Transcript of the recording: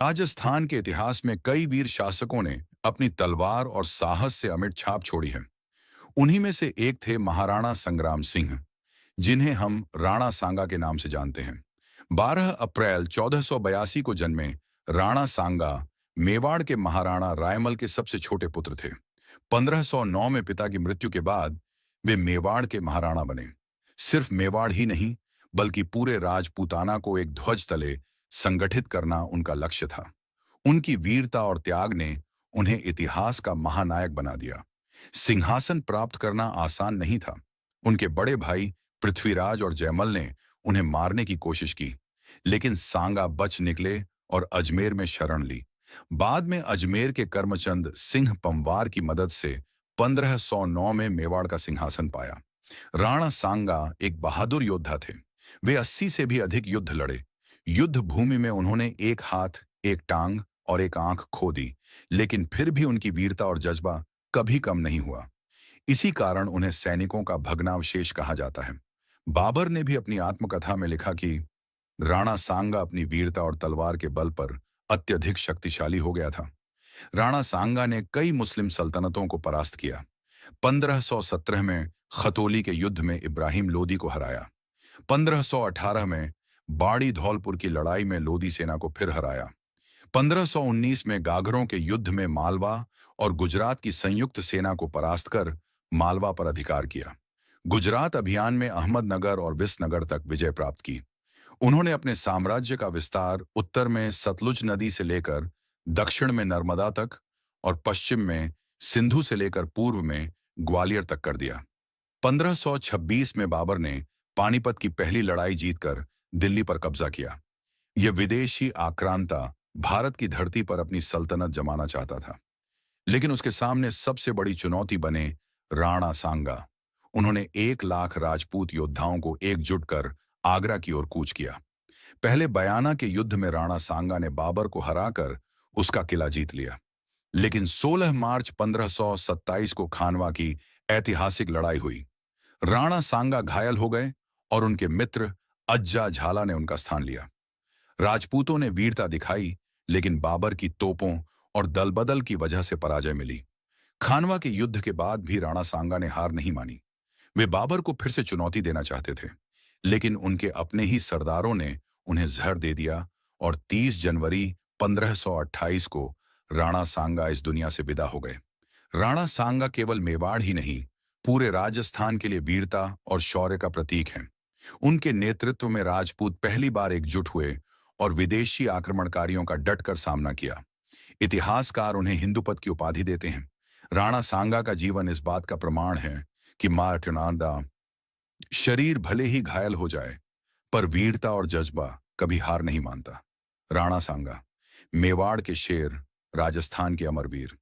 राजस्थान के इतिहास में कई वीर शासकों ने अपनी तलवार और साहस से अमिट छाप छोड़ी है। उन्हीं में से एक थे महाराणा संग्राम सिंह, जिन्हें हम राणा सांगा के नाम से जानते हैं। 12 अप्रैल 1482 को जन्मे राणा सांगा मेवाड़ के महाराणा रायमल के सबसे छोटे पुत्र थे। 1509 में पिता की मृत्यु के बाद वे मेवाड़ के महाराणा बने। सिर्फ मेवाड़ ही नहीं, बल्कि पूरे राजपूताना को एक ध्वज तले संगठित करना उनका लक्ष्य था। उनकी वीरता और त्याग ने उन्हें इतिहास का महानायक बना दिया। सिंहासन प्राप्त करना आसान नहीं था। उनके बड़े भाई पृथ्वीराज और जयमल ने उन्हें मारने की कोशिश की, लेकिन सांगा बच निकले और अजमेर में शरण ली। बाद में अजमेर के करमचंद सिंह पंवार की मदद से 1509 में मेवाड़ का सिंहासन पाया। राणा सांगा एक बहादुर योद्धा थे। वे 80 से भी अधिक युद्ध लड़े। युद्ध भूमि में उन्होंने एक हाथ, एक टांग और एक आंख खो दी, लेकिन फिर भी उनकी वीरता और जज्बा कभी कम नहीं हुआ। इसी कारण उन्हें सैनिकों का भग्नावशेष कहा जाता है। बाबर ने भी अपनी आत्मकथा में लिखा कि राणा सांगा अपनी वीरता और तलवार के बल पर अत्यधिक शक्तिशाली हो गया था। राणा सांगा ने कई मुस्लिम सल्तनतों को परास्त किया। 1517 में खतौली के युद्ध में इब्राहिम लोदी को हराया। 1518 में बाड़ी धौलपुर की लड़ाई में लोदी सेना को फिर हराया। 1519 में गागरों के युद्ध में मालवा और गुजरात की संयुक्त सेना को परास्त कर मालवा पर अधिकार किया। गुजरात अभियान में अहमदनगर और विसनगर तक विजय प्राप्त की। उन्होंने अपने साम्राज्य का विस्तार उत्तर में सतलुज नदी से लेकर दक्षिण में नर्मदा तक और पश्चिम में सिंधु से लेकर पूर्व में ग्वालियर तक कर दिया। 1526 में बाबर ने पानीपत की पहली लड़ाई जीतकर दिल्ली पर कब्जा किया। यह विदेशी आक्रांता भारत की धरती पर अपनी सल्तनत जमाना चाहता था, लेकिन उसके सामने सबसे बड़ी चुनौती बने राणा सांगा। उन्होंने 1 लाख राजपूत योद्धाओं को एकजुट कर आगरा की ओर कूच किया। पहले बयाना के युद्ध में राणा सांगा ने बाबर को हराकर उसका किला जीत लिया, लेकिन 16 मार्च 1527 को खानवा की ऐतिहासिक लड़ाई हुई। राणा सांगा घायल हो गए और उनके मित्र अज्जा झाला ने उनका स्थान लिया। राजपूतों ने वीरता दिखाई, लेकिन बाबर की तोपों और दलबदल की वजह से पराजय मिली। खानवा के युद्ध के बाद भी राणा सांगा ने हार नहीं मानी। वे बाबर को फिर से चुनौती देना चाहते थे, लेकिन उनके अपने ही सरदारों ने उन्हें जहर दे दिया और 30 जनवरी 1528 को राणा सांगा इस दुनिया से विदा हो गए। राणा सांगा केवल मेवाड़ ही नहीं, पूरे राजस्थान के लिए वीरता और शौर्य का प्रतीक हैं। उनके नेतृत्व में राजपूत पहली बार एकजुट हुए और विदेशी आक्रमणकारियों का डटकर सामना किया। इतिहासकार उन्हें हिंदुपत की उपाधि देते हैं। राणा सांगा का जीवन इस बात का प्रमाण है कि मार्टिनाडा शरीर भले ही घायल हो जाए, पर वीरता और जज्बा कभी हार नहीं मानता। राणा सांगा, मेवाड़ के शेर, राजस्थान के अमरवीर।